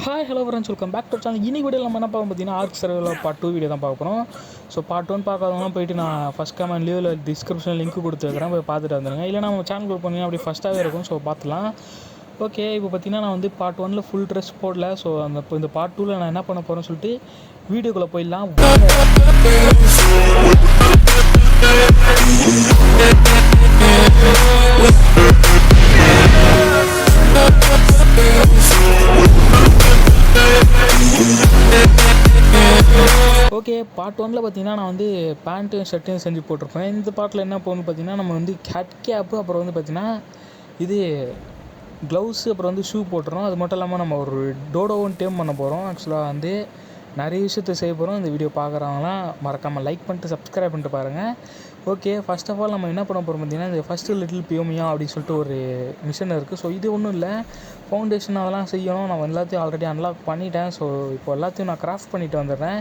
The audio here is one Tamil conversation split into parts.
Hi hello friends, welcome back to channel. இன்னைக்கு வீடியோ நம்ம என்ன பார்க்க பார்த்தீங்கன்னா ஆர்க் சர்வேல பார்ட் 2 வீடியோ தான் பார்க்க போகிறோம். ஸோ பார்ட் 1 பார்க்காதவங்க போயிட்டு நான் ஃபஸ்ட் கமெண்ட் லீவில் டிஸ்கிரிப்ஷனில் லிங்க் கொடுத்து வைக்கிறேன், போய் பார்த்துட்டு வந்துடுங்க. இல்லை நம்ம சேனல் போனீங்கன்னா அப்படி ஃபஸ்ட்டாகவே இருக்கும். ஸோ பார்த்துலாம். ஓகே, இப்போ பார்த்தீங்கன்னா நான் வந்து பார்ட் 1 ஃபுல் ட்ரெஸ் போடல. ஸோ இந்த பார்ட் 2 நான் என்ன பண்ண போகிறேன்னு சொல்லிட்டு வீடியோக்குள்ளே போயிடலாம். ஓகே, பார்ட் 1 பார்த்தீங்கன்னா நான் வந்து பேண்ட்டும் ஷர்ட்டையும் செஞ்சு போட்டிருப்பேன். இந்த பார்ட்டில் என்ன போகணும்னு பார்த்தீங்கன்னா நம்ம வந்து ஹெட் கேப்பு, அப்புறம் வந்து பார்த்தீங்கன்னா இது க்ளவுஸு, அப்புறம் வந்து ஷூ போட்டுறோம். அது மட்டும் இல்லாமல் நம்ம ஒரு டோடோவும் டேம் பண்ண போகிறோம். ஆக்சுவலாக வந்து நிறைய விஷயத்தை செய்ய போகிறோம். இந்த வீடியோ பார்க்குறவங்களாம் மறக்காமல் லைக் பண்ணிட்டு சப்ஸ்கிரைப் பண்ணிட்டு பாருங்கள். ஓகே, ஃபர்ஸ்ட் ஆஃப் ஆல் நம்ம என்ன பண்ண போகிறோம் பார்த்தீங்கன்னா இந்த ஃபஸ்ட்டு லிட்டில் பியோமியா அப்படின்னு சொல்லிட்டு ஒரு மிஷன் இருக்குது. ஸோ இது ஒன்றும் இல்லை, ஃபவுண்டேஷன் அதெல்லாம் செய்யணும். நான் எல்லாத்தையும் ஆல்ரெடி அன்லாக் பண்ணிட்டேன். ஸோ இப்போ எல்லாத்தையும் நான் கிராஃப்ட் பண்ணிவிட்டு வந்துடுறேன்.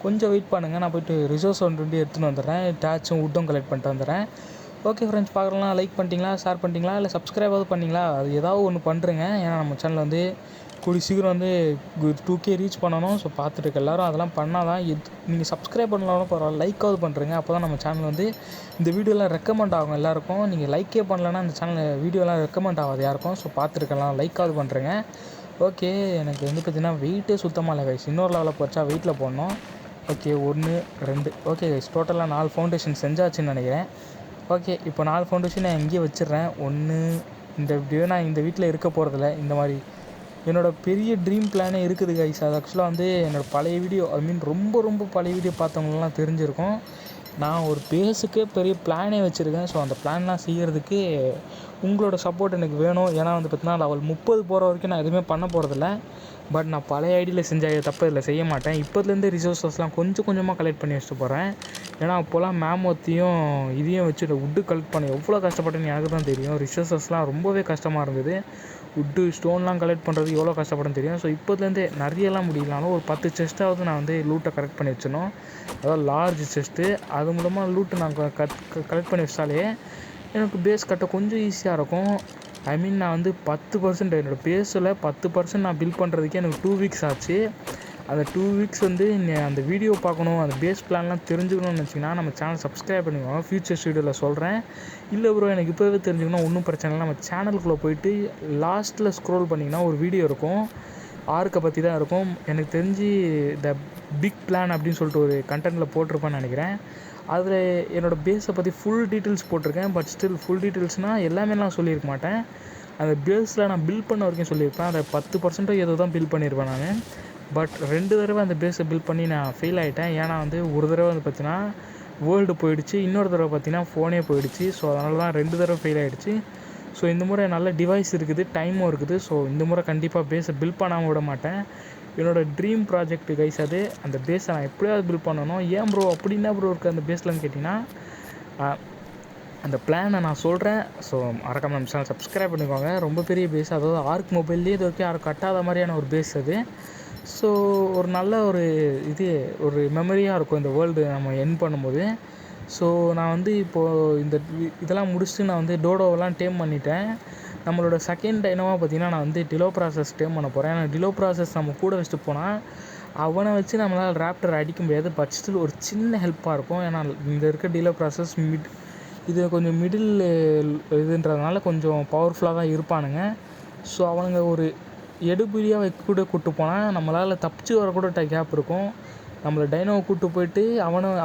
கொஞ்சம் வெயிட் பண்ணுங்கள், நான் போய்ட்டு ரிசோர்ஸ் ஒன்று எடுத்துகிட்டு வந்துடுறேன். டேச்சும் வுட்டும் கலெக்ட் பண்ணிட்டு வந்துடுறேன். ஓகே ஃப்ரெண்ட்ஸ், பார்க்கலாம். லைக் பண்ணிட்டீங்களா, ஷேர் பண்ணிட்டீங்களா, இல்லை சப்ஸ்கிரைபாவது பண்ணிங்களா? அது ஏதாவது ஒன்று பண்ணுறேங்க. ஏன்னா நம்ம சேனல் வந்து கூடி சீக்கிரம் வந்து 2K ரீச் பண்ணணும். ஸோ பார்த்துட்டு எல்லோரும் அதெல்லாம் பண்ணால் தான் நீங்கள் சப்ஸ்கிரைப் பண்ணலாம்னு பரவாயில்ல, லைக்காவது பண்ணுறீங்க. அப்போ தான் நம்ம சேனல் வந்து இந்த வீடியோலாம் ரெக்கமெண்ட் ஆகும் எல்லாேருக்கும். நீங்கள் லைக்கே பண்ணலன்னா இந்த சேனல் வீடியோலாம் ரெக்கமெண்ட் ஆகாது யாருக்கும். ஸோ பார்த்துருக்கலாம், லைக்காவது பண்ணுறேங்க. ஓகே, எனக்கு வந்து பார்த்திங்கன்னா வெயிட்டே சுத்தமாக இல்லை கைஸ். இன்னொரு லெவலில் போச்சா வெயிட்டில் போடணும். ஓகே, 1 2 ஓகே கைஸ், டோட்டலாக 4 ஃபவுண்டேஷன் செஞ்சாச்சுன்னு நினைக்கிறேன். ஓகே, இப்போ 4 ஃபவுண்டேஷன் நான் எங்கேயே வச்சிடுறேன். இந்த வீடியோ நான் இந்த வீட்டில் இருக்க போகிறதில்ல. இந்த மாதிரி என்னோடய பெரிய ட்ரீம் பிளானே இருக்குது கைஸ். அது ஆக்சுவலாக வந்து என்னோடய பழைய வீடியோ, ரொம்ப பழைய வீடியோ பார்த்தவங்களெலாம் தெரிஞ்சிருக்கும். நான் ஒரு பேஸுக்கே பெரிய பிளானே வச்சுருக்கேன். ஸோ அந்த பிளான்லாம் செய்கிறதுக்கு உங்களோட சப்போர்ட் எனக்கு வேணும். ஏன்னா வந்து பார்த்திங்கன்னா லெவல் 30 போகிற வரைக்கும் நான் எதுவுமே பண்ண போகிறதில்ல. பட் நான் பழைய ஐடியில் செஞ்ச தப்பு இதில் செய்ய மாட்டேன். இப்போதுலேருந்து ரிசோர்ஸஸ்லாம் கொஞ்சமாக கலெக்ட் பண்ணி வச்சுட்டு போகிறேன். ஏன்னா அப்போல்லாம் மேமோத்தையும் இதையும் வச்சுட்டு வுட்டு கலெக்ட் பண்ண எவ்வளோ கஷ்டப்பட்டேன்னு எனக்கு தான் தெரியும். ரிசோர்ஸஸ்லாம் ரொம்பவே கஷ்டமாக இருந்தது. வுட்டு ஸ்டோன்லாம் கலெக்ட் பண்ணுறது எவ்வளோ கஷ்டப்படும் தெரியும். ஸோ இப்போதுலேருந்தே நிறையலாம் முடியலனாலும் ஒரு 10 செஸ்ட்டாவது நான் வந்து லூட்டை கலெக்ட் பண்ணி வச்சிடணும். அதாவது லார்ஜ் செஸ்ட்டு. அது மூலமாக லூட்டு நான் கலெக்ட் பண்ணி வச்சாலே எனக்கு பேஸ் கட்ட கொஞ்சம் ஈஸியாக இருக்கும். நான் வந்து 10% என்னோடய பேஸில் 10% நான் பில்ட் பண்ணுறதுக்கே எனக்கு 2 வீக்ஸ் ஆச்சு. அந்த 2 வீக்ஸ் வந்து அந்த வீடியோ பார்க்கணும், அந்த பேஸ் பிளான்லாம் தெரிஞ்சுக்கணும்னு வச்சிங்கன்னா நம்ம சேனல் சப்ஸ்கிரைப் பண்ணிக்கோங்க. ஃபியூச்சர்ஸ் வீடியோவில் சொல்கிறேன். இல்லை ப்ரோ எனக்கு இப்போவே தெரிஞ்சுக்கணும், ஒன்றும் பிரச்சனை இல்லை. நம்ம சேனலுக்குள்ளே போயிட்டு லாஸ்ட்டில் ஸ்க்ரோல் பண்ணிங்கன்னா ஒரு வீடியோ இருக்கும், ஆர்க்கை பற்றி தான் இருக்கும். எனக்கு தெரிஞ்சு த பிக் பிளான் அப்படின்னு சொல்லிட்டு ஒரு கண்டென்ட்டில் போட்டிருப்பேன்னு நினைக்கிறேன். அதில் என்னோடய பேஸை பற்றி ஃபுல் டீட்டெயில்ஸ் போட்டிருக்கேன். பட் ஸ்டில் ஃபுல் டீட்டெயில்ஸ்னால் எல்லாமே நான் சொல்லியிருக்க மாட்டேன். அந்த பேஸில் நான் பில்ட் பண்ண வரைக்கும் சொல்லியிருப்பேன். அதை 10% ஏதோ தான் பில்ட் பண்ணியிருப்பேன் நான். பட் 2 தடவை அந்த பேஸை பில்ட் பண்ணி நான் ஃபெயில் ஆகிட்டேன். ஏன்னா வந்து ஒரு தடவை வந்து பார்த்திங்கன்னா வேர்ல்டு போயிடுச்சு, இன்னொரு தடவை பார்த்திங்கன்னா ஃபோனே போயிடுச்சு. ஸோ அதனால தான் 2 தடவை ஃபெயில் ஆகிடுச்சு. ஸோ இந்த முறை நல்ல டிவைஸ் இருக்குது, டைமும் இருக்குது. ஸோ இந்த முறை கண்டிப்பாக பேஸை பில்ட் பண்ணாமல் விட மாட்டேன். என்னோடய ட்ரீம் ப்ராஜெக்ட் கைஸ் அது. அந்த பேஸை நான் எப்படியாவது பில்ட் பண்ணணும். ஏன் ப்ரோ அப்படி என்ன ப்ரோ இருக்குது அந்த பேஸ்லன்னு கேட்டிங்கன்னா, அந்த பிளானை நான் சொல்கிறேன். ஸோ மறக்காம நம்ம சேனல் சப்ஸ்கிரைப் பண்ணிக்கோங்க. ரொம்ப பெரிய பேஸ், அதாவது ஆர்க் மொபைல்லேயே இது வரைக்கும் யாரும் கட்டாத மாதிரியான ஒரு பேஸ் அது. ஸோ ஒரு நல்ல ஒரு மெமரியாக இருக்கும் இந்த வேர்ல்டு நம்ம என் பண்ணும்போது. ஸோ நான் வந்து இப்போது இதெல்லாம் முடிச்சுட்டு நான் வந்து டோடோவெல்லாம் டேம் பண்ணிட்டேன். நம்மளோட செகண்ட் டைனோவாக பார்த்திங்கன்னா நான் வந்து டிலோ ப்ராசஸ் டேம் பண்ண போகிறேன். ஏன்னா டிலோ ப்ராசஸ் நம்ம கூட வச்சுட்டு போனால் அவனை வச்சு நம்மளால் ராப்டர் அடிக்க முடியாது. பட் ஸ்டில் ஒரு சின்ன ஹெல்ப்பாக இருக்கும். ஏன்னா இந்த இருக்க டிலோ ப்ராசஸ் இது கொஞ்சம் மிடில் இதுன்றதுனால கொஞ்சம் பவர்ஃபுல்லாக தான் இருப்பானுங்க. ஸோ அவனுங்க ஒரு எடுபிடியாக கூட கூப்பிட்டு போனால் நம்மளால் தப்பிச்சு வரக்கூட கேப் இருக்கும். நம்மளை டைனோவை கூப்பிட்டு போயிட்டு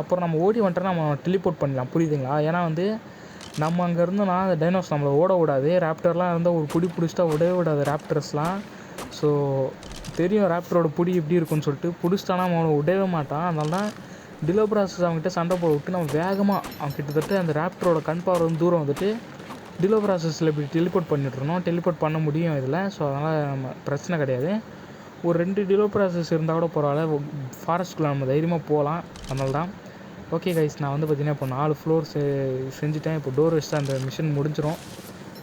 அப்புறம் நம்ம ஓடி வந்துட்டோன்னா நம்ம டெலிபோர்ட் பண்ணலாம், புரியுதுங்களா? ஏன்னா வந்து நம்ம அங்கே இருந்தோம்னா அந்த டைனோஸ் நம்மளை ஓட விடாது. ராப்டர்லாம் இருந்தால் ஒரு பிடிச்சிட்டா விடவே விடாது ராப்டர்ஸ்லாம். ஸோ தெரியும் ராப்டரோட பிடி எப்படி இருக்குன்னு சொல்லிட்டு, பிடிச்சிட்டானா அவனை விடவே மாட்டான். அதனால தான் டிலோ ப்ராசஸ் அவங்ககிட்ட சண்டை போட விட்டு நம்ம வேகமாக அவன் கிட்டத்தட்ட அந்த ராப்டரோட கண் பார்வை வந்து தூரம் வந்துட்டு டிலோ ப்ராசஸில் இப்படி டெலிபோர்ட் பண்ணிட்டுருந்தோம். டெலிபோர்ட் பண்ண முடியும் இதில். ஸோ அதனால் நம்ம பிரச்சனை கிடையாது. ஒரு 2 டிலோ ப்ராசஸ் இருந்தால் கூட பரவாயில்ல, ஃபாரஸ்ட்டுக்குள்ளே நம்ம தைரியமாக போகலாம். அதனால தான். ஓகே கைஸ், நான் வந்து பார்த்திங்கன்னா இப்போ 4 ஃப்ளோர்ஸ் செஞ்சுட்டேன். இப்போ டோர் வச்சுட்டு அந்த மிஷன் முடிஞ்சிடும்.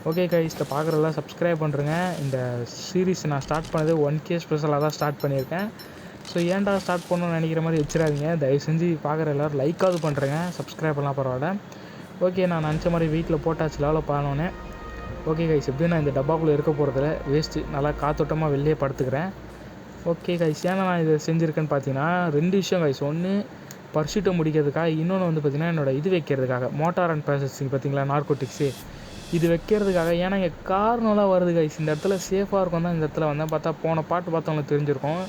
ஓகே கைஸ், இதை பார்க்குறதெல்லாம் சப்ஸ்கிரைப் பண்ணுறேங்க. இந்த சீரீஸ் நான் ஸ்டார்ட் பண்ணது 1K ஸ்பெஷலாக தான் ஸ்டார்ட் பண்ணியிருக்கேன். ஸோ ஏன்டா ஸ்டார்ட் பண்ணணும்னு நினைக்கிற மாதிரி வச்சிடாதீங்க. தயவு செஞ்சு பார்க்குற எல்லோரும் லைக்காவது பண்ணுறேங்க, சப்ஸ்கிரைப் பண்ணலாம் பரவாயில்ல. ஓகே, நான் நினச்ச மாதிரி வீட்டில் போட்டாச்சு லெவலில் பானோன்னே. ஓகே கைஸ், எப்படியும் நான் இந்த டப்பாக்குள்ளே இருக்க போகிறதில்ல, வேஸ்ட்டு. நல்லா காத்தோட்டமாக வெளியே படுத்துக்கிறேன். ஓகே கைஸ், ஏன்னா நான் இதை செஞ்சுருக்கேன்னு பார்த்தீங்கன்னா 2 விஷயம் கைஸ். ஒன்று பர்சூட்டை முடிக்கிறதுக்காக, இன்னொன்று வந்து பார்த்திங்கன்னா என்னோடய இது வைக்கிறதுக்காக, மோட்டார் அண்ட் ப்ராசஸிங் பார்த்திங்களா நார்கோட்டிக்ஸு, இது வைக்கிறதுக்காக. ஏன்னா இங்கே காரணம்லாம் வருது கைஸ். இந்த இடத்துல சேஃபாக இருக்கும் தான் இந்த இடத்துல வந்தேன். பார்த்தா போன பாட்டு பார்த்தவங்களுக்கு தெரிஞ்சிருக்கும்.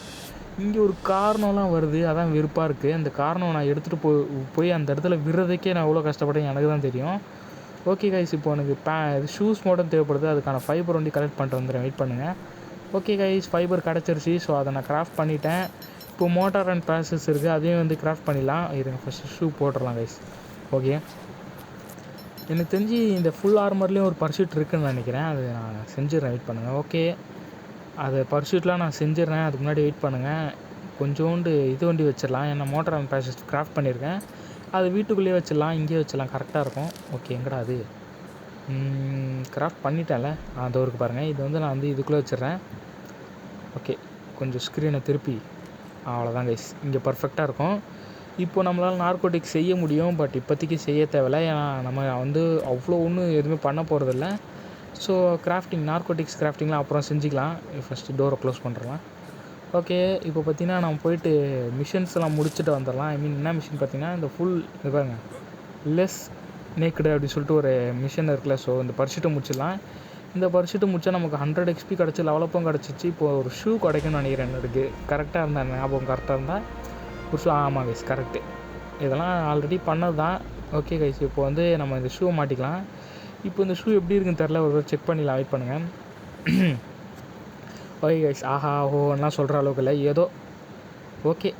இங்கே ஒரு காரணம்லாம் வருது, அதான் வெறுப்பாக இருக்குது. அந்த காரணம் நான் எடுத்துகிட்டு போய் அந்த இடத்துல விடுறதுக்கே நான் எவ்வளோ கஷ்டப்பட்டேன் எனக்கு தான் தெரியும். ஓகே கைஸ், இப்போ எனக்கு ஷூஸ் மட்டும் தேவைப்படுது. அதுக்கான ஃபைபர் வண்டி கலெக்ட் பண்ணிட்டு வந்துடுறேன், வெயிட் பண்ணுங்கள். ஓகே கைஸ், ஃபைபர் கிடச்சிருச்சு. ஸோ அதை நான் கிராஃப்ட் பண்ணிட்டேன். இப்போ மோட்டார் அண்ட் ப்ராசஸ் இருக்குது, அதையும் வந்து கிராஃப்ட் பண்ணிடலாம். இருங்க ஃபஸ்ட்டு ஷூ போட்டுடலாம் கைஸ். ஓகே, எனக்கு தெரிஞ்சு இந்த ஃபுல் ஆர்மர்லேயும் ஒரு பர்சூட் இருக்குதுன்னு நினைக்கிறேன். அது நான் செஞ்சிடறேன், வெயிட் பண்ணுங்கள். ஓகே, அது பர்சூட்லாம் நான் செஞ்சிடறேன். அதுக்கு முன்னாடி வெயிட் பண்ணுங்கள். கொஞ்சோண்டு இது வண்டி வச்சிடலாம், ஏன்னா மோட்டார் அண்ட் ப்ராசஸ் கிராஃப்ட் பண்ணியிருக்கேன். அது வீட்டுக்குள்ளேயே வச்சிடலாம், இங்கேயே வச்சிடலாம், கரெக்டாக இருக்கும். ஓகே, எங்கடா அது கிராஃப்ட் பண்ணிட்டேன்ல, அது இருக்குது பாருங்கள். இது வந்து நான் வந்து இதுக்குள்ளே வச்சிடுறேன். ஓகே, கொஞ்சம் ஸ்க்ரீனை திருப்பி, அவ்வளோதான் கைஸ், இங்கே பர்ஃபெக்டாக இருக்கும். இப்போ நம்மளால் நார்கோட்டிக்ஸ் செய்ய முடியும், பட் இப்போதைக்கு செய்ய தேவையில்லை. ஏன்னா நம்ம வந்து அவ்வளோ ஒன்றும் எதுவுமே பண்ண போகிறதில்ல. ஸோ நார்கோட்டிக்ஸ் கிராஃப்டிங்லாம் அப்புறம் செஞ்சுக்கலாம். ஃபஸ்ட்டு டோரை க்ளோஸ் பண்ணுறலாம். ஓகே, இப்போ பார்த்திங்கன்னா நம்ம போய்ட்டு மிஷின்ஸ்லாம் முடிச்சுட்டு வந்துடலாம். என்ன மிஷின் பார்த்திங்கன்னா இந்த ஃபுல் இது பாருங்க, லெஸ் நேக்கடு அப்படி சொல்லிட்டு ஒரு மிஷின் இருக்குல்ல. ஸோ இந்த பர்சூட்டை முடிச்சிடலாம். இந்த பர்சூட்டை முடிச்சா நமக்கு 100 XP கிடச்சி, லெவலப்பும் கிடச்சிச்சு. இப்போது ஒரு ஷூ கிடைக்கும்னு நினைக்கிறேன். எனக்கு கரெக்டாக இருந்தால் ஞாபகம் கரெக்டாக இருந்தால் ஒரு ஷூ, ஆமாம் கைஸ் கரெக்டு. இதெல்லாம் ஆல்ரெடி பண்ணது தான். ஓகே கைஸ், இப்போ வந்து நம்ம இந்த ஷூவை மாட்டிக்கலாம். இப்போ இந்த ஷூ எப்படி இருக்குன்னு தெரில, ஒரு செக் பண்ணிடலாம், வெயிட் பண்ணுங்கள். ஓகே கைஸ், ஆஹா ஓஹோலாம் சொல்கிற அளவுக்கு இல்லை, ஏதோ ஓகே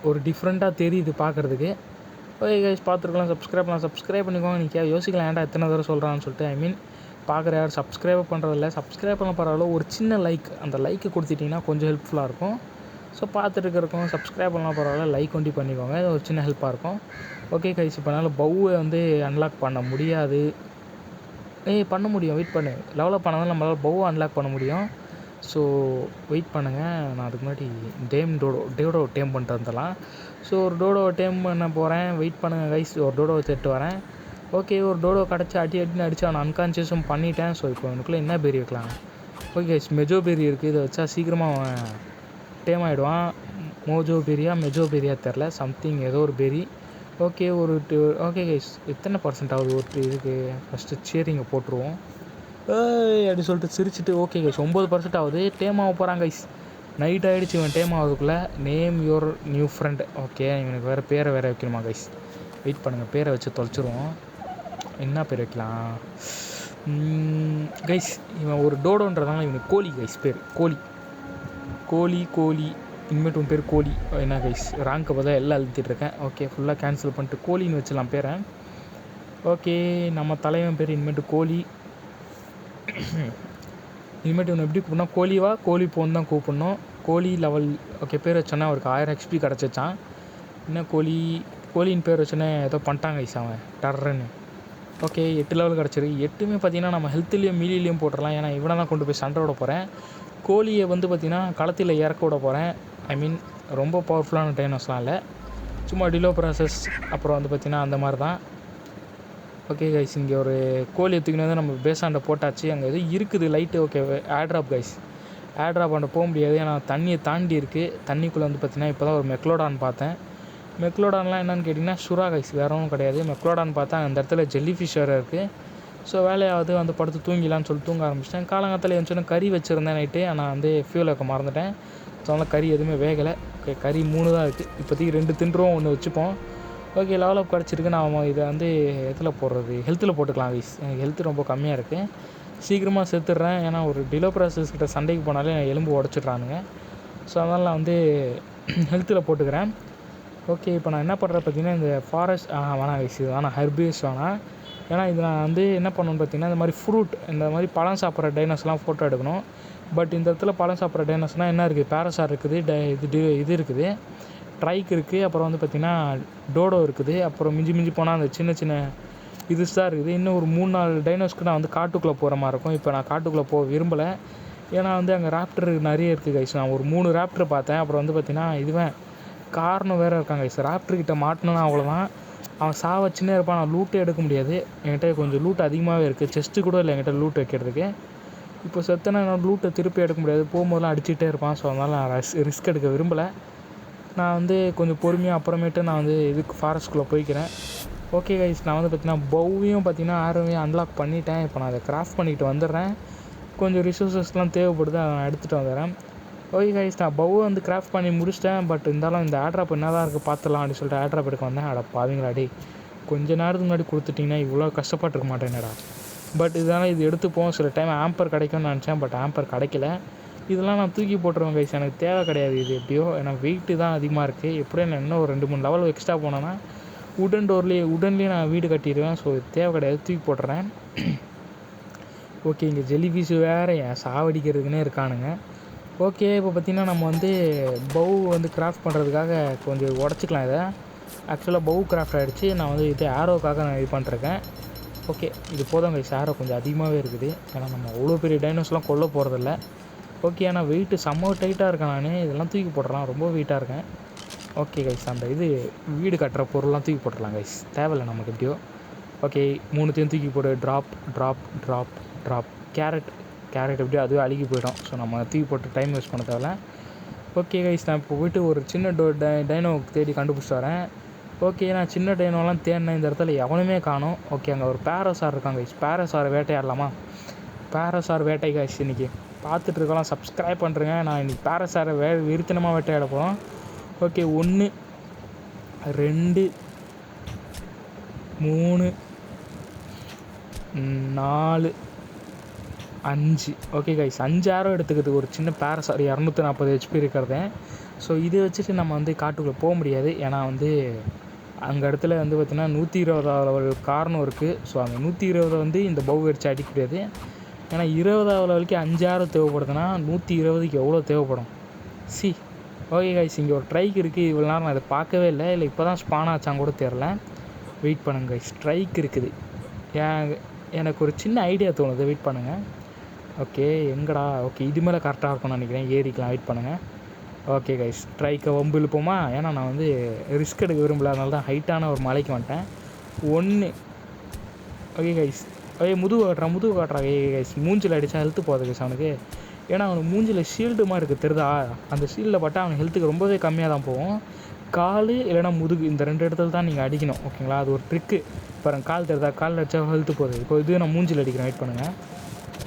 ஒரு டிஃப்ரெண்ட்டாக தெரியுது பார்க்குறதுக்கு. ஓகே கைஸ், பார்த்துருக்கலாம், சப்ஸ்கிரைப் பண்ணிக்கோங்க. நீங்கள் யோசிக்கலாம் ஏன்டா எத்தனை தடவை சொல்கிறான்னு சொல்லிட்டு. பார்க்குற யார் சப்ஸ்கிரைப் பண்ணுறதில்ல, சப்ஸ்கிரைப் பண்ண பரவாயில்ல, ஒரு சின்ன லைக், அந்த லைக்கு கொடுத்துட்டிங்கன்னா கொஞ்சம் ஹெல்ப்ஃபுல்லாக இருக்கும். ஸோ பார்த்துட்டு இருக்கிறவங்க சப்ஸ்கிரைப் பண்ணலாம் பரவாயில்ல, லைக் ஒண்டி பண்ணிக்கோங்க, ஒரு சின்ன ஹெல்ப்பாக இருக்கும். ஓகே கைஸ், இப்போ என்னால் பவ்வை வந்து அன்லாக் பண்ண முடியாது. பண்ண முடியும், வெயிட் பண்ணு. லெவலப் பண்ணாலும் நம்மளால் பவ்வை அன்லாக் பண்ண முடியும். ஸோ வெயிட் பண்ணுங்கள், நான் அதுக்கு முன்னாடி டோடோ டேம் பண்ணிட்டு வந்துடலாம். ஸோ ஒரு டோடோவை டேம் பண்ண போகிறேன், வெயிட் பண்ணுங்கள் கைஸ். ஒரு டோடோவை தேட்டு வரேன். ஓகே, ஒரு டோடோ கிடச்சி அடின்னு அடித்து அவனை அன்கான்ஷியஸும் பண்ணிட்டேன். ஸோ இப்போ அவனுக்குள்ளே என்ன பெரி வைக்கலாம்? ஓகே கைஸ், மெஜோ பெரி இருக்குது, இதை வச்சா சீக்கிரமாக அவன் டேம் ஆகிடுவான். மெஜோ பெரியா தெரில, சம்திங் ஏதோ ஒரு பெரி. ஓகே, ஓகே கைஸ், எத்தனை % ஆகுது ஒரு இதுக்கு? ஃபஸ்ட்டு சேரிங்கை போட்டுருவோம். அப்படி சொல்லிட்டு சிரிச்சுட்டு. ஓகே கைஸ், 9% ஆகுது. டேம் ஆக போகிறான் கைஸ். நைட் ஆகிடுச்சு இவன் டேம் ஆகுதுக்குள்ளே. Name your new friend. Okay, இவனுக்கு வேறு பேரை வைக்கணுமா கைஸ்? வெயிட் பண்ணுங்கள், பேரை வச்சு தொலைச்சிருவோம். என்ன பேர் வைக்கலாம் கைஸ்? இவன் ஒரு டோடோன்றதால இவனுக்கு கோழி கைஸ், பேர் கோழி. இனிமேட்டு உன் பேர் கோழி. என்ன கைஸ், ரேங்க்கை பார்த்தா எல்லாம் அழுத்திட்டுருக்கேன். ஓகே, ஃபுல்லாக கேன்சல் பண்ணிட்டு கோழின்னு வச்சிடலாம் பேரை. ஓகே, நம்ம தலைவன் பேர் இனிமேட்டு கோழி. இனிமேட்டு இவனை எப்படி கூப்பிட்னா, கோழி போன்னு தான் கூப்பிட்ணும். கோழி லெவல். ஓகே, பேர் வச்சோன்னா அவருக்கு 1000 XP கிடச்சிச்சான். என்ன கோழின்னு பேர் வச்சோன்னே ஏதோ பண்ணிட்டாங்க கைஸ் அவன் டர்றன்னு. ஓகே, 8 லெவல் கிடச்சிருக்கு. 8மே பார்த்திங்கன்னா நம்ம ஹெல்த்துலேயும் மீலிலையும் போட்டுடலாம். ஏன்னா இவனை தான் கொண்டு போய் சண்டை விட போகிறேன். கோழியை வந்து பார்த்திங்கன்னா களத்தில் இறக்க விட போகிறேன். ரொம்ப பவர்ஃபுல்லான டைனோஸ்லாம் இல்லை, சும்மா டிலோ ப்ராசஸ். அப்புறம் வந்து பார்த்திங்கன்னா அந்த மாதிரி தான். ஓகே கைஸ், இங்கே ஒரு கோழி எடுத்துக்கின்னு வந்து நம்ம பேசாண்டை போட்டாச்சு. அங்கே எதுவும் இருக்குது light. Okay, airdrop guys. Airdrop அங்கே போக முடியாது, ஏன்னா தண்ணியை தாண்டி இருக்குது. தண்ணிக்குள்ளே வந்து பார்த்திங்கன்னா இப்போ தான் ஒரு மெக்லோடான் பார்த்தேன். மெக்லோடான்லாம் என்னென்னு கேட்டிங்கன்னா சுறா கைஸ், வேறு ஒன்றும் கிடையாது. மெக்லோடான் பார்த்தா அந்த இடத்துல ஜெல்லி ஃபிஷ் வேறு இருக்குது. ஸோ வேலையாவது வந்து படுத்து தூங்கிலான்னு சொல்லிட்டு தூங்க ஆரம்பிச்சிட்டேன். காலங்காலத்தில் எழுந்துச்சோன்னே கறி வச்சுருந்தேன் நைட்டு, ஆனால் வந்து ஃபியூல் வைக்க மறந்துட்டேன். ஸோ அதனால் கறி எதுவுமே வேகலை. ஓகே, கறி 3 தான் இருக்குது. இப்போதைக்கு 2 தின்றுவோம், 1 வச்சுப்போம். ஓகே, லெவலப் கிடச்சிருக்கு. நான் இதை வந்து எதில் போடுறது? ஹெல்த்தில் போட்டுக்கலாம் கைஸ். எனக்கு ஹெல்த்து ரொம்ப கம்மியாக இருக்குது, சீக்கிரமாக செத்துடுறேன். ஏன்னா ஒரு டிலோ ப்ராசஸ் கிட்ட சண்டைக்கு போனாலே எலும்பு உடச்சிட்றானுங்க. ஸோ அதனால் நான் வந்து ஹெல்த்தில் போட்டுக்கிறேன். ஓகே, இப்போ நான் என்ன பண்ணுறேன் பார்த்தீங்கன்னா, இந்த ஃபாரஸ்ட் வேணாம் கைஸ், இது வேணாம், ஹெர்பீஸ் வேணாம். ஏன்னா இது நான் வந்து என்ன பண்ணணுன்னு பார்த்தீங்கன்னா, இந்த மாதிரி ஃப்ரூட், இந்த மாதிரி பழம் சாப்பிட்ற டைனோஸ்லாம் ஃபோட்டோ எடுக்கணும். பட் இந்த இடத்துல பழம் சாப்பிட்ற டைனோஸ்னால் என்ன இருக்குது? பேரசார் இருக்குது, இது இருக்குது, ட்ரைக் இருக்குது, அப்புறம் வந்து பார்த்திங்கன்னா டோடோ இருக்குது, அப்புறம் மிஞ்சி போனால் அந்த சின்ன இது தான் இருக்குது. இன்னும் ஒரு 3-4 டைனோஸ்க்கு நான் வந்து காட்டுக்குள்ளே போகிற மாதிரி இருக்கும். இப்போ நான் காட்டுக்குள்ளே போக விரும்பலை, ஏன்னா வந்து அங்கே ராப்டர் நிறைய இருக்குது கைஸ். நான் ஒரு 3 ராப்டர் பார்த்தேன். அப்புறம் வந்து பார்த்திங்கன்னா இதுவே காரணம் வேறு இருக்காங்க கைஸ். ராப்டர்கிட்ட மாட்டினா அவ்வளோதான், அவன் சாவச்சுன்னே இருப்பான். நான் லூட்டே எடுக்க முடியாது. என்கிட்ட கொஞ்சம் லூட் அதிகமாகவே இருக்குது, செஸ்ட்டு கூட இல்லை என்கிட்ட லூட் வைக்கிறதுக்கு. இப்போ செத்தனை நான் லூட்டை திருப்பி எடுக்க முடியாது, போகும்போதெல்லாம் அடிச்சுட்டே இருப்பான். ஸோ அதனால் நான் ரிஸ்க் எடுக்க விரும்பலை. நான் வந்து கொஞ்சம் பொறுமையாக அப்புறமேட்டு நான் வந்து இதுக்கு ஃபாரஸ்ட்குள்ளே போய்க்கிறேன். ஓகே கைஸ், நான் வந்து பார்த்திங்கன்னா பவ்வையும் பார்த்திங்கன்னா ஆரோவையும் அன்லாக் பண்ணிட்டேன். இப்போ நான் அதை கிராஃப்ட் பண்ணிவிட்டு வந்துடுறேன். கொஞ்சம் ரிசோர்ஸஸ்லாம் தேவைப்படுது, அதை நான் எடுத்துகிட்டு வந்துடுறேன். ஓகே கைஸ், நான் பவ்வை வந்து கிராஃப்ட் பண்ணி முடிச்சிட்டேன். பட் இருந்தாலும் இந்த ஆட்ராப் என்ன தான் இருக்குது பார்த்துலாம் அப்படின்னு சொல்லிட்டு ஆட்ராப் எடுக்க வந்தேன். அட பாவீங்களாடி, கொஞ்ச நேரத்துக்கு முன்னாடி கொடுத்துட்டிங்கன்னா இவ்வளோ கஷ்டப்பட்டுருக்க மாட்டேனடா. பட் இதனால் இது எடுத்துப்போம். சில டைம் ஆம்பர் கிடைக்கும்னு நினச்சேன், பட் ஆம்பர் கிடைக்கல. இதெல்லாம் நான் தூக்கி போட்டுருவேன் கைஸ், எனக்கு தேவை கிடையாது இது. எப்படியோ ஏன்னா வெயிட்டு தான் அதிகமாக இருக்குது. எப்படியும் நான் இன்னும் ஒரு 2-3 லெவல் எக்ஸ்ட்ரா போனேன்னா உடன்லேயே நான் வீடு கட்டிடுவேன். ஸோ தேவை கிடையாது, தூக்கி போட்டுறேன். ஓகே, இங்கே ஜெல்லி பீஸ் வேறு என் சாவடிக்கிறதுக்குன்னே இருக்கானுங்க. ஓகே, இப்போ பார்த்திங்கன்னா நம்ம வந்து பவு வந்து கிராஃப்ட் பண்ணுறதுக்காக கொஞ்சம் உடச்சிக்கலாம். இதை ஆக்சுவலாக பவு கிராஃப்ட் ஆகிடுச்சு. நான் வந்து இது ஆரோக்காக நான் இது பண்ணிருக்கேன். ஓகே, இது போதும் கைஸ், ஆரோ கொஞ்சம் அதிகமாகவே இருக்குது. ஏன்னா நம்ம அவ்வளோ பெரிய டைனோஸ்லாம் கொல்ல போகிறதில்ல. ஓகே, ஆனால் வெயிட்டு செம்ம டைட்டாக இருக்கேன் நான். இதெல்லாம் தூக்கி போட்டுடலாம், ரொம்ப வெயிட்டாக இருக்கேன். ஓகே கைஸ், அந்த இது வீடு கட்டுற பொருள்லாம் தூக்கி போட்டுடலாம் கைஸ், தேவையில்லை நமக்கு எப்படியோ. ஓகே, 3த்தையும் தூக்கி போட்டு drop drop drop drop. Carrot எப்படியோ அதுவே அழுகி போயிடும். ஸோ நம்ம தூக்கி போட்டு டைம் வேஸ்ட் பண்ண தேவையில்ல. ஓகே கைஸ், நான் இப்போ போய்ட்டு ஒரு சின்ன டைனோ தேடி கண்டுபிடிச்சிட்டு வரேன். ஓகே, நான் சின்ன டைனோலாம் தேடினேன், இந்த இடத்துல எவனுமே காணும். ஓகே, அங்கே ஒரு பேரசார் இருக்காங்க கைஸ், பேரசாரை வேட்டையாடலாமா? பேரசார் வேட்டை கைஸ் இன்றைக்கி பார்த்துட்டு இருக்கலாம். சப்ஸ்கிரைப் பண்ணுறேங்க. நான் இன்றைக்கி பேரசாரை விருத்தனமாக வேட்டையாட போகிறோம். ஓகே, 1 2 3 4 5. ஓகே கைஸ், 5 ஆரோ எடுத்துக்கிறதுக்கு ஒரு சின்ன பேரசார் 240 HP இருக்கிறது. ஸோ இதை வச்சுட்டு நம்ம வந்து காட்டுக்குள்ளே போக முடியாது. ஏன்னா வந்து அங்கே இடத்துல வந்து பார்த்திங்கன்னா 120வது லெவல் காரணம் இருக்குது. ஸோ அந்த 120 வந்து இந்த பவ் வச்சு அடிக்க முடியாது. ஏன்னா 20வது லெவலுக்கு 5 ஆரோ தேவைப்படுதுன்னா 120க்கு எவ்வளோ தேவைப்படும்? ஓகே கைஸ், இங்கே ஒரு ட்ரைக் இருக்குது. இவ்வளோ நேரம் நான் அதை பார்க்கவே இல்லை இப்போ தான் ஸ்பான் ஆச்சாங்க கூட தெரில. வெயிட் பண்ணுங்க கைஸ், ஸ்ட்ரைக் இருக்குது. எனக்கு ஒரு சின்ன ஐடியா தோணுது, வெயிட் பண்ணுங்கள். ஓகே, எங்கடா? ஓகே, இது மேலே கரெக்டாக இருக்கும்னு நினைக்கிறேன், ஏறிக்கலாம். வெயிட் பண்ணுங்கள். ஓகே கைஸ், ஸ்ட்ரைக்கை வம்பு இழுப்போமா? ஏன்னா நான் வந்து ரிஸ்க் எடுக்க விரும்பல, அதனால தான் ஹைட்டான ஒரு மலைக்கு வந்துட்டேன். 1. ஓகே கைஸ், முதுகு காட்டுறா. கைஸ், மூஞ்சில் அடித்தா ஹெல்த்து போகுது கைஸ் அவனுக்கு. ஏன்னா அவனுக்கு மூஞ்சில் ஷீல்டு மாதிரி இருக்குது, தெரியுதா? அந்த ஷீல்டில் பட்டால் அவனுக்கு ஹெல்த்துக்கு ரொம்பவே கம்மியாக தான் போகும். கால் இல்லைனா முதுகு, இந்த 2 இடத்துல தான் நீங்கள் அடிக்கணும். ஓகேங்களா? அது ஒரு ட்ரிக்கு. பாருங்கள், கால் தெரியுதா? காலில் அடித்தா ஹெல்த்து போகுது. இப்போ இது நான் மூஞ்சில் அடிக்கிறேன், வெயிட் பண்ணுங்கள்.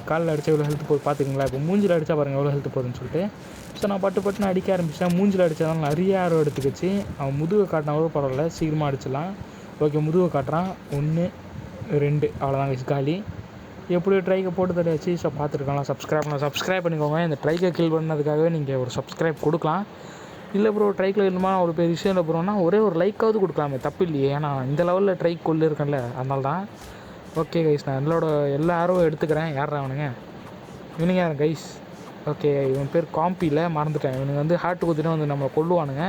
காலில் அடித்தா எவ்வளோ ஹெல்த்து போகுது பார்த்துக்கிங்களா? இப்போ மூஞ்சில் அடித்தா பாருங்கள் எவ்வளோ ஹெல்த்து போகுதுன்னு சொல்லிட்டு. ஸோ நான் பட்டு நான் அடிக்க ஆரம்பிச்சேன். மூஞ்சில் அடித்ததால் நிறைய ஆரோ எடுத்துக்கிச்சு. அவன் முதுகை காட்டினா கூட பரவாயில்ல, சீக்கிரமாக அடிச்சிடலாம். ஓகே, முதுகை காட்டுறான். 1 2 அவ்வளோதான் கைஸ், காலி. எப்படியோ ட்ரைக்கை போட்டு தடையாச்சு. ஸோ பார்த்துருக்கலாம். சப்ஸ்கிரைப் பண்ணிக்கோங்க. இந்த ட்ரைக்கை கில் பண்ணதுக்காகவே நீங்கள் ஒரு சப்ஸ்கிரைப் கொடுக்கலாம். இல்லை ப்ரோ, ட்ரைக்கில் இல்லைமா ஒரு பெரிய விஷயம் இல்லை ப்ரோன்னா ஒரே ஒரு லைக்காவது கொடுக்கலாமே, தப்பு இல்லையே. ஏன்னா இந்த லெவலில் ட்ரைக் கொள்ளு இருக்கேன்ல, அதனால தான். ஓகே கைஸ், நான் எல்லா ஆரோவும் எடுத்துக்கிறேன். யாரா அவனுங்க? இவனுங்க யாரும் கைஸ்? ஓகே, இவன் பேர் காம்பியில் மறந்துட்டேன். இவனுங்க வந்து ஹார்ட் குத்தினா வந்து நம்மளை கொல்லுவானுங்க.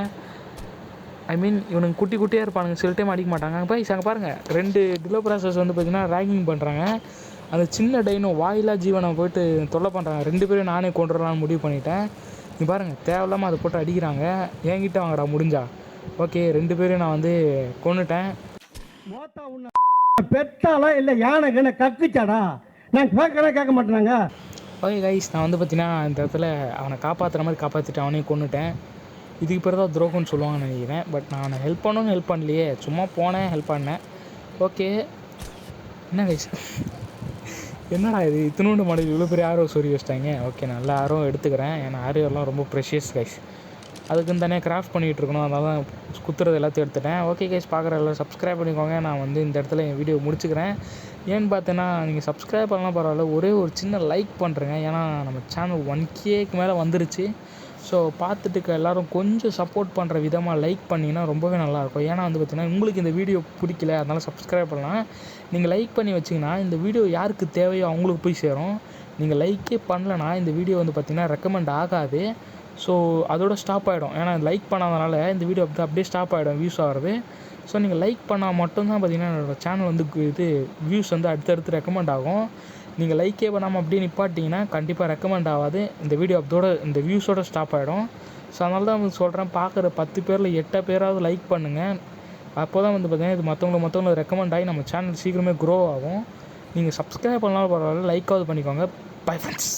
இவனுங்க குட்டியாக இருப்பானுங்க, சில டைம் அடிக்க மாட்டாங்க. கைஸ் அங்கே பாருங்கள், 2 டிலோப்ராசஸ் வந்து பார்த்திங்கன்னா ரேங்கிங் பண்ணுறாங்க. அந்த சின்ன டைனோ வாயிலா ஜீவனை போய்ட்டு தொல்லை பண்ணுறாங்க. 2 பேரும் நானே கொண்டுடலான்னு முடிவு பண்ணிட்டேன். நீ பாருங்கள், தேவையில்லாமல் அதை போட்டு அடிக்கிறாங்க. என்கிட்ட வாங்கடா முடிஞ்சா. ஓகே, 2 பேரையும் நான் வந்து கொண்டுட்டேன். பெத்தாலா இல்லை யானை கத்துச்சாடா, நான் கேட்க மாட்டேனாங்க. ஓகே கைஸ், நான் வந்து பார்த்தீங்கன்னா இந்த இடத்துல அவனை காப்பாற்றுற மாதிரி காப்பாற்றிட்டு அவனையும் கொண்டுட்டேன். இதுக்கு பிறகு தான் துரோகம்னு சொல்லுவாங்கன்னு நினைக்கிறேன். பட் நான் ஹெல்ப் பண்ணலையே, சும்மா போனேன், ஹெல்ப் பண்ணேன். ஓகே, என்ன கைஸ் என்னடா இது இத்தினோண்டு மாடல் இவ்வளோ பெரிய ஆரோ சொல்லி வச்சிட்டாங்க. ஓகே, நல்ல ஆரோ எடுத்துக்கிறேன். ஏன்னா ஆரோலாம் ரொம்ப ப்ரெஷியஸ் கைஸ், அதுக்குன்னு தனியாக கிராஃப்ட் பண்ணிகிட்டு இருக்கணும். அதனால தான் குத்துறது எல்லாத்தையும் எடுத்துட்டேன். ஓகே கைஸ், பார்க்குற எல்லாம் சப்ஸ்கிரைப் பண்ணிக்கோங்க. நான் வந்து இந்த இடத்துல என் வீடியோ முடிச்சுக்கிறேன். ஏன்னு பார்த்தீங்கன்னா, நீங்கள் சப்ஸ்கிரைப் பண்ணலாம் பரவாயில்ல, ஒரே ஒரு சின்ன லைக் பண்ணுறேங்க. ஏன்னா நம்ம சேனல் 1Kக்கு மேலே வந்துருச்சு. ஸோ பார்த்துட்டு எல்லோரும் கொஞ்சம் சப்போர்ட் பண்ணுற விதமாக லைக் பண்ணிங்கன்னா ரொம்பவே நல்லாயிருக்கும். ஏன்னா வந்து பார்த்திங்கன்னா உங்களுக்கு இந்த வீடியோ பிடிக்கல, அதனால் சப்ஸ்கிரைப் பண்ணலாம். நீங்கள் லைக் பண்ணி வச்சிங்கன்னா இந்த வீடியோ யாருக்கு தேவையோ அவங்களுக்கு போய் சேரும். நீங்கள் லைக்கே பண்ணலன்னா இந்த வீடியோ வந்து பார்த்திங்கன்னா ரெக்கமெண்ட் ஆகாது. ஸோ அதோட ஸ்டாப் ஆகிடும். ஏன்னா லைக் பண்ணாதனால இந்த வீடியோ அப்படியே ஸ்டாப் ஆகிடும் வியூஸ் ஆகிறது. ஸோ நீங்கள் லைக் பண்ணால் மட்டும்தான் பார்த்திங்கன்னா என்னோடய சேனல் வந்து இது வியூஸ் வந்து அடுத்தடுத்து ரெக்கமெண்ட் ஆகும். நீங்கள் லைக்கே பண்ணாமல் அப்படியே நிப்பாட்டிங்கன்னா கண்டிப்பாக ரெக்கமெண்ட் ஆகாது. இந்த வீடியோ இந்த வியூஸோட ஸ்டாப் ஆகிடும். ஸோ அதனால தான் வந்து சொல்கிறேன், பார்க்குற 10 பேரில் 8 பேராவது லைக் பண்ணுங்கள். அப்போ தான் வந்து பார்த்திங்கன்னா இது மற்றவங்களுக்கு ரெக்கமெண்ட் ஆகி நம்ம சேனல் சீக்கிரமே க்ரோ ஆகும். நீங்கள் சப்ஸ்கிரைப் பண்ணாலும் பரவாயில்ல, லைக்காவது பண்ணிக்கோங்க. Bye friends.